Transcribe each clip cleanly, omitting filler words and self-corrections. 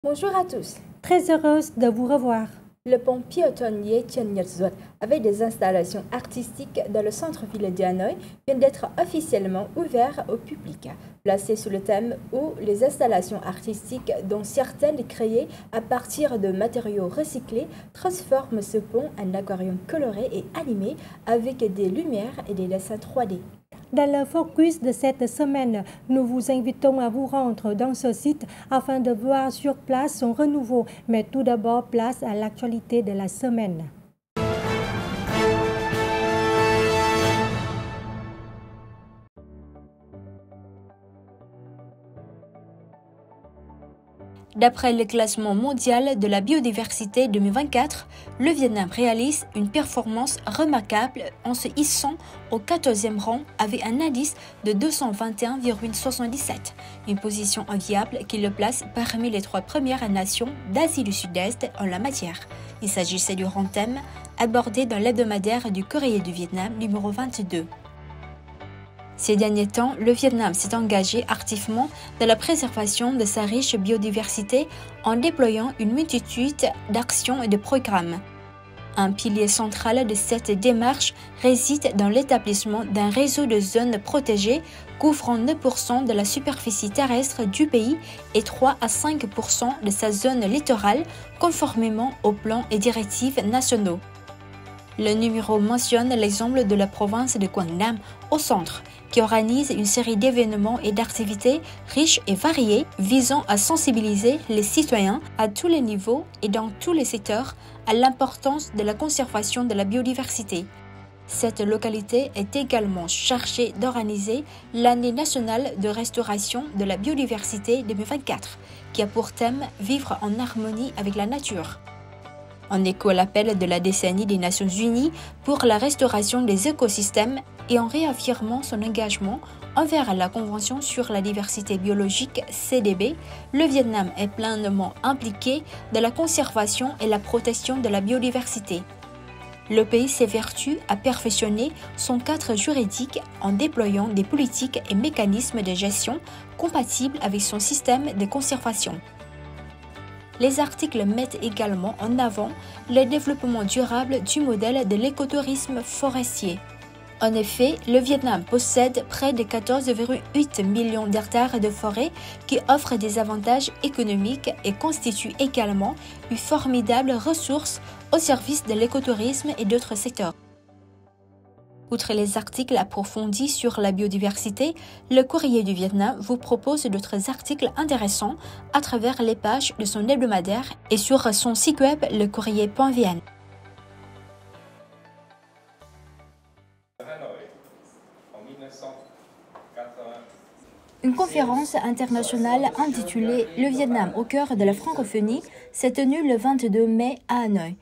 Bonjour à tous. Très heureuse de vous revoir. Le pont piétonnier Tiananmen avec des installations artistiques dans le centre-ville d'Hanoï vient d'être officiellement ouvert au public. Placé sous le thème où les installations artistiques, dont certaines créées à partir de matériaux recyclés, transforment ce pont en aquarium coloré et animé avec des lumières et des dessins 3D. Dans le focus de cette semaine, nous vous invitons à vous rendre dans ce site afin de voir sur place son renouveau. Mais tout d'abord, place à l'actualité de la semaine. D'après le classement mondial de la biodiversité 2024, le Vietnam réalise une performance remarquable en se hissant au 14e rang avec un indice de 221,77, une position enviable qui le place parmi les 3 premières nations d'Asie du Sud-Est en la matière. Il s'agissait du grand thème abordé dans l'hebdomadaire du Courrier du Vietnam numéro 22. Ces derniers temps, le Vietnam s'est engagé activement dans la préservation de sa riche biodiversité en déployant une multitude d'actions et de programmes. Un pilier central de cette démarche réside dans l'établissement d'un réseau de zones protégées couvrant 9% de la superficie terrestre du pays et 3 à 5% de sa zone littorale, conformément aux plans et directives nationaux. Le numéro mentionne l'exemple de la province de Quang Nam, au centre, qui organise une série d'événements et d'activités riches et variées visant à sensibiliser les citoyens à tous les niveaux et dans tous les secteurs à l'importance de la conservation de la biodiversité. Cette localité est également chargée d'organiser l'année nationale de restauration de la biodiversité 2024, qui a pour thème « Vivre en harmonie avec la nature ». En écho à l'appel de la décennie des Nations Unies pour la restauration des écosystèmes et en réaffirmant son engagement envers la Convention sur la diversité biologique CDB, le Vietnam est pleinement impliqué dans la conservation et la protection de la biodiversité. Le pays s'évertue à perfectionner son cadre juridique en déployant des politiques et mécanismes de gestion compatibles avec son système de conservation. Les articles mettent également en avant le développement durable du modèle de l'écotourisme forestier. En effet, le Vietnam possède près de 14,8 millions d'hectares de forêt qui offrent des avantages économiques et constituent également une formidable ressource au service de l'écotourisme et d'autres secteurs. Outre les articles approfondis sur la biodiversité, le Courrier du Vietnam vous propose d'autres articles intéressants à travers les pages de son hebdomadaire et sur son site web lecourrier.vn. Une conférence internationale intitulée « Le Vietnam au cœur de la francophonie » s'est tenue le 22 mai à Hanoï.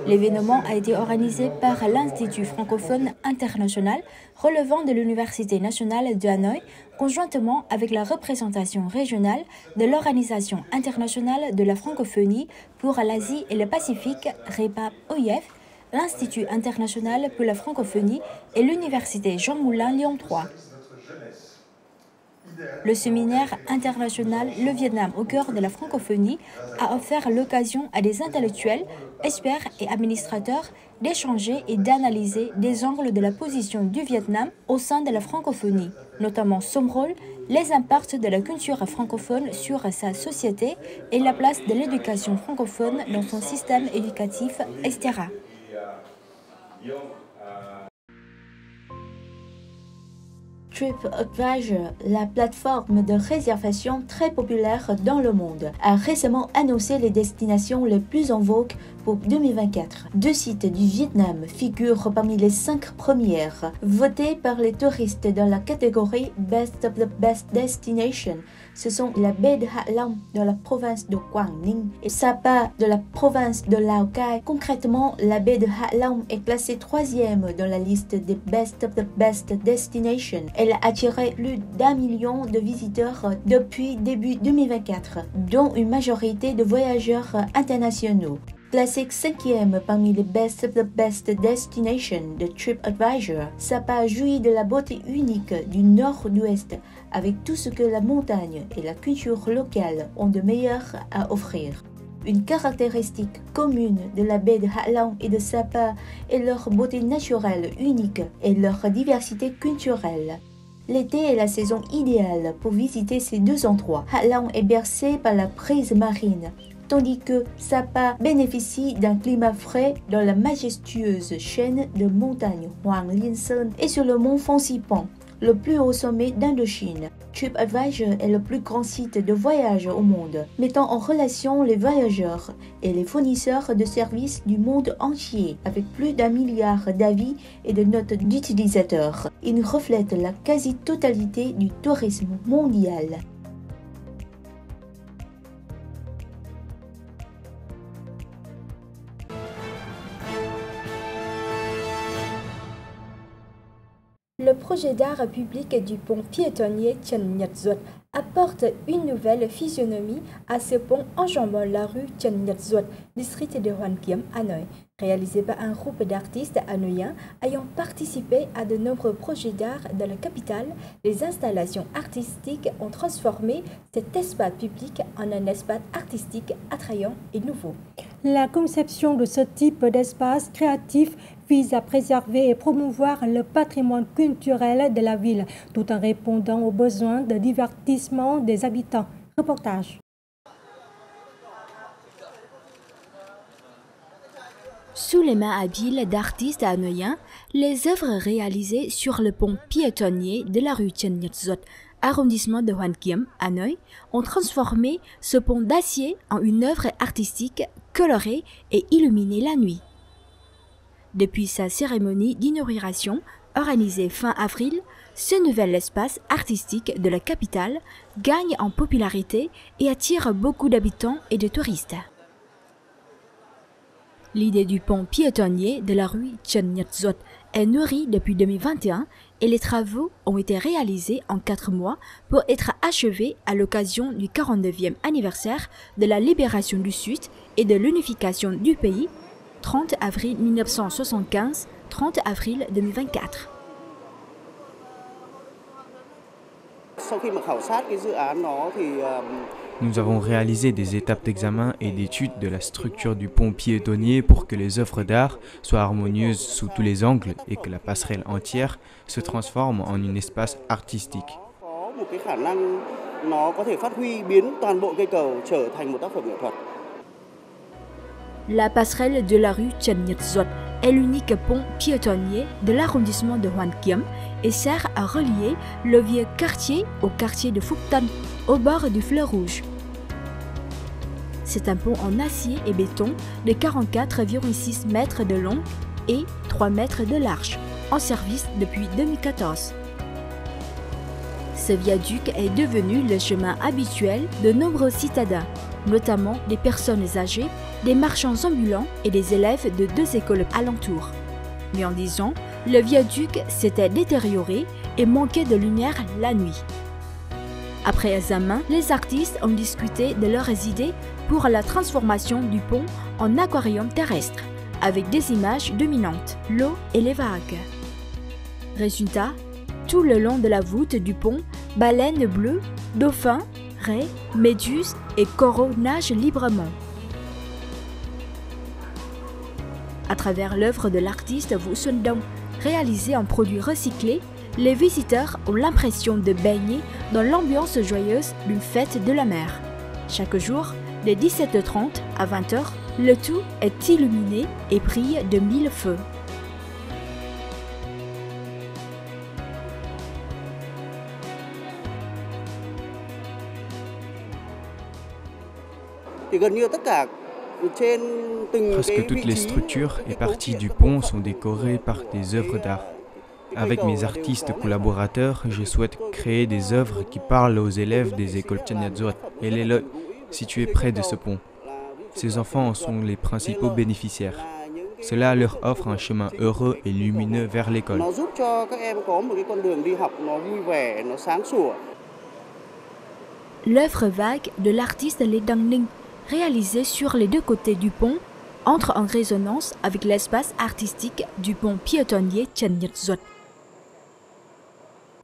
L'événement a été organisé par l'Institut francophone international relevant de l'Université nationale de Hanoï, conjointement avec la représentation régionale de l'Organisation internationale de la francophonie pour l'Asie et le Pacifique, REPAP-OIF, l'Institut international pour la francophonie et l'Université Jean Moulin Lyon 3. Le séminaire international Le Vietnam au cœur de la francophonie a offert l'occasion à des intellectuels, experts et administrateurs d'échanger et d'analyser des angles de la position du Vietnam au sein de la francophonie, notamment son rôle, les impacts de la culture francophone sur sa société et la place de l'éducation francophone dans son système éducatif, etc. TripAdvisor, la plateforme de réservation très populaire dans le monde, a récemment annoncé les destinations les plus en vogue pour 2024. 2 sites du Vietnam figurent parmi les 5 premières, votées par les touristes dans la catégorie Best of the Best Destination. Ce sont la baie de Hạ Long dans la province de Quảng Ninh et Sapa de la province de Lào Cai. Concrètement, la baie de Hạ Long est classée 3e dans la liste des Best of the Best Destination. Elle a attiré plus d'1 million de visiteurs depuis début 2024, dont une majorité de voyageurs internationaux. Classé 5e parmi les Best of the Best Destinations de TripAdvisor, Sapa jouit de la beauté unique du nord-ouest avec tout ce que la montagne et la culture locale ont de meilleur à offrir. Une caractéristique commune de la baie de Hạ Long et de Sapa est leur beauté naturelle unique et leur diversité culturelle. L'été est la saison idéale pour visiter ces deux endroits. Hạ Long est bercé par la brise marine, tandis que Sapa bénéficie d'un climat frais dans la majestueuse chaîne de montagnes Hoàng Liên Sơn et sur le mont Phan Xipang, le plus haut sommet d'Indochine. TripAdvisor est le plus grand site de voyage au monde, mettant en relation les voyageurs et les fournisseurs de services du monde entier avec plus d'1 milliard d'avis et de notes d'utilisateurs. Il reflète la quasi-totalité du tourisme mondial. Le projet d'art public du pont piétonnier Trần Nhật Duật apporte une nouvelle physionomie à ce pont enjambant la rue Trần Nhật Duật, district de Hoàn Kiếm, Hanoï. Réalisé par un groupe d'artistes hanoïens ayant participé à de nombreux projets d'art dans la capitale, les installations artistiques ont transformé cet espace public en un espace artistique attrayant et nouveau. La conception de ce type d'espace créatif vise à préserver et promouvoir le patrimoine culturel de la ville, tout en répondant aux besoins de divertissement des habitants. Reportage. Sous les mains habiles d'artistes hanoïens, les œuvres réalisées sur le pont piétonnier de la rue Trần Nhật Duật, arrondissement de Hoàn Kiếm, Hanoï, ont transformé ce pont d'acier en une œuvre artistique colorée et illuminée la nuit. Depuis sa cérémonie d'inauguration, organisée fin avril, ce nouvel espace artistique de la capitale gagne en popularité et attire beaucoup d'habitants et de touristes. L'idée du pont piétonnier de la rue Trần Nhật Duật est nourrie depuis 2021 et les travaux ont été réalisés en 4 mois pour être achevés à l'occasion du 49e anniversaire de la libération du Sud et de l'unification du pays, 30 avril 1975, 30 avril 2024. Nous avons réalisé des étapes d'examen et d'études de la structure du pont piétonnier pour que les œuvres d'art soient harmonieuses sous tous les angles et que la passerelle entière se transforme en un espace artistique. La passerelle de la rue Trần Nhật Duật est l'unique pont piétonnier de l'arrondissement de Hoàn Kiếm et sert à relier le vieux quartier au quartier de Phúc Tân, au bord du fleuve Rouge. C'est un pont en acier et béton de 44,6 mètres de long et 3 mètres de large, en service depuis 2014. Ce viaduc est devenu le chemin habituel de nombreux citadins, notamment des personnes âgées, des marchands ambulants et des élèves de 2 écoles alentours. Mais en 10 ans, le viaduc s'était détérioré et manquait de lumière la nuit. Après examen, les artistes ont discuté de leurs idées pour la transformation du pont en aquarium terrestre, avec des images dominantes, l'eau et les vagues. Résultat, tout le long de la voûte du pont, baleines bleues, dauphins, raies, méduses et coraux nagent librement. À travers l'œuvre de l'artiste Vũ Xuân Đông, réalisée en produits recyclés, les visiteurs ont l'impression de baigner dans l'ambiance joyeuse d'une fête de la mer. Chaque jour, de 17h30 à 20h, le tout est illuminé et brille de 1000 feux. Presque toutes les structures et parties du pont sont décorées par des œuvres d'art. Avec mes artistes collaborateurs, je souhaite créer des œuvres qui parlent aux élèves des écoles Trần Nhật Duật et les lots situés près de ce pont. Ces enfants en sont les principaux bénéficiaires. Cela leur offre un chemin heureux et lumineux vers l'école. L'œuvre vague de l'artiste Lê Đăng Ninh, réalisée sur les 2 côtés du pont, entre en résonance avec l'espace artistique du pont piétonnier Trần Nhật Duật.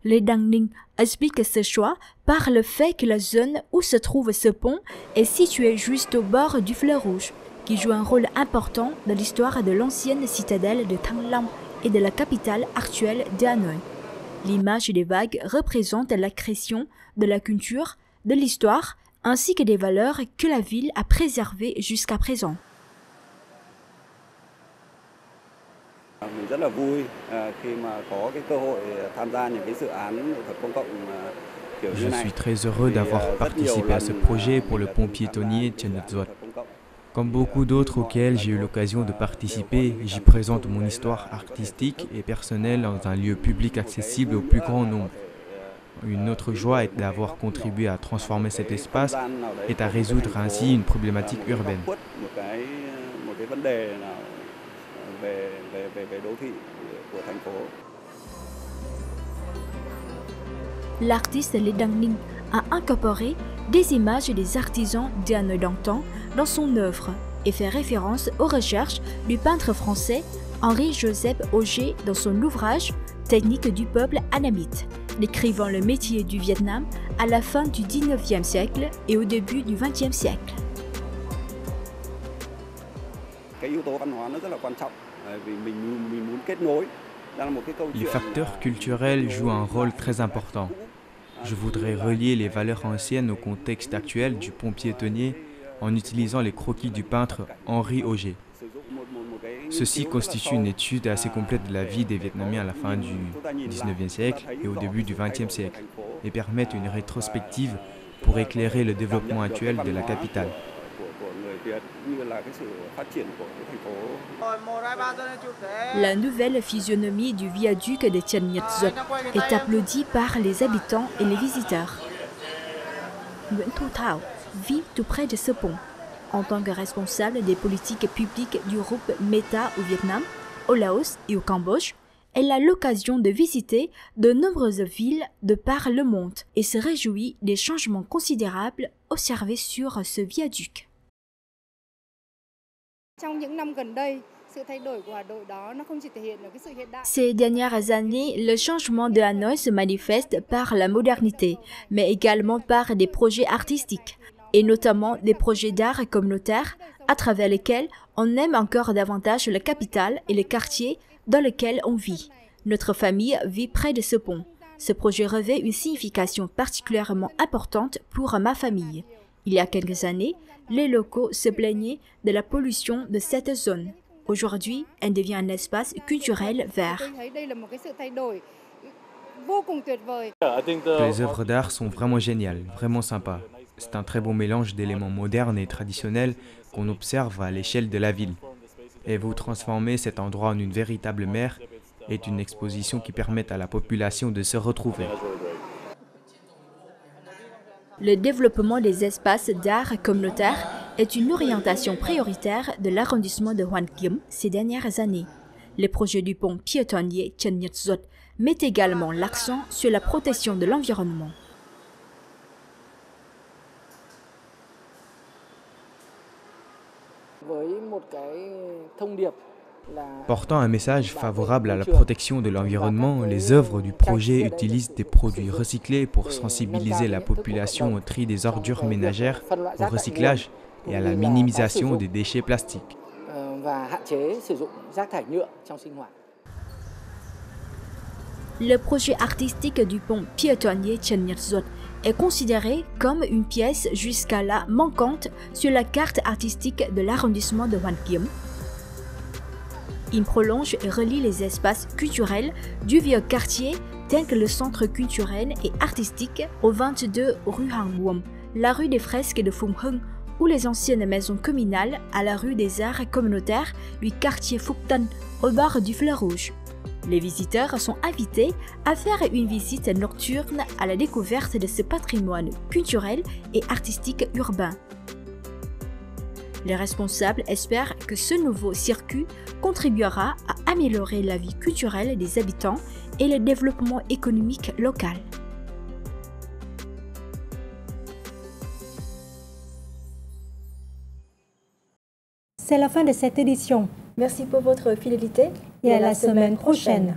Lê Đăng Ninh explique ce choix par le fait que la zone où se trouve ce pont est située juste au bord du fleuve Rouge, qui joue un rôle important dans l'histoire de l'ancienne citadelle de Thăng Long et de la capitale actuelle de Hanoï. L'image des vagues représente la création de la culture, de l'histoire, ainsi que des valeurs que la ville a préservées jusqu'à présent. Mình rất là vui khi mà có cái cơ hội tham gia những cái dự án nghệ thuật công cộng kiểu như này. Je suis très heureux d'avoir participé à ce projet pour le pont piétonnier Trần Nhật Duật. Comme beaucoup d'autres auxquels j'ai eu l'occasion de participer, j'y présente mon histoire artistique et personnelle dans un lieu public accessible au plus grand nombre. Une autre joie est d'avoir contribué à transformer cet espace et à résoudre ainsi une problématique urbaine. L'artiste Lê Đăng Ninh a incorporé des images des artisans de Hanoï d'antan dans son œuvre et fait référence aux recherches du peintre français Henri-Joseph Auger dans son ouvrage Technique du peuple annamite, décrivant le métier du Vietnam à la fin du 19e siècle et au début du 20e siècle. Les facteurs culturels jouent un rôle très important. Je voudrais relier les valeurs anciennes au contexte actuel du pont piétonnier en utilisant les croquis du peintre Henri Auger. Ceci constitue une étude assez complète de la vie des Vietnamiens à la fin du 19e siècle et au début du 20e siècle et permettent une rétrospective pour éclairer le développement actuel de la capitale. La nouvelle physionomie du viaduc de Trần Nhật Duật est applaudie par les habitants et les visiteurs. Nguyễn Thu Thảo vit tout près de ce pont. En tant que responsable des politiques publiques du groupe Meta au Vietnam, au Laos et au Cambodge, elle a l'occasion de visiter de nombreuses villes de par le monde et se réjouit des changements considérables observés sur ce viaduc. Ces dernières années, le changement de Hanoï se manifeste par la modernité, mais également par des projets artistiques, et notamment des projets d'art communautaire à travers lesquels on aime encore davantage la capitale et les quartiers dans lesquels on vit. Notre famille vit près de ce pont. Ce projet revêt une signification particulièrement importante pour ma famille. Il y a quelques années, les locaux se plaignaient de la pollution de cette zone. Aujourd'hui, elle devient un espace culturel vert. Les œuvres d'art sont vraiment géniales, vraiment sympas. C'est un très beau mélange d'éléments modernes et traditionnels qu'on observe à l'échelle de la ville. Et vous transformer cet endroit en une véritable mer est une exposition qui permet à la population de se retrouver. Le développement des espaces d'art communautaire est une orientation prioritaire de l'arrondissement de Hoàn Kiếm ces dernières années. Le projet du pont piétonnier Trần Nhật Duật met également l'accent sur la protection de l'environnement. Portant un message favorable à la protection de l'environnement, les œuvres du projet utilisent des produits recyclés pour sensibiliser la population au tri des ordures ménagères, au recyclage et à la minimisation des déchets plastiques. Le projet artistique du pont piétonnier Trần Nhật Duật est considéré comme une pièce jusqu'à là manquante sur la carte artistique de l'arrondissement de Hoàn Kiếm. Il prolonge et relie les espaces culturels du vieux quartier tels que le centre culturel et artistique au 22 rue Hàng Buồm, la rue des Fresques de Phùng Hưng ou les anciennes maisons communales à la rue des Arts communautaires du quartier Phúc Tân au bord du fleuve Rouge. Les visiteurs sont invités à faire une visite nocturne à la découverte de ce patrimoine culturel et artistique urbain. Les responsables espèrent que ce nouveau circuit contribuera à améliorer la vie culturelle des habitants et le développement économique local. C'est la fin de cette édition. Merci pour votre fidélité et à la semaine prochaine.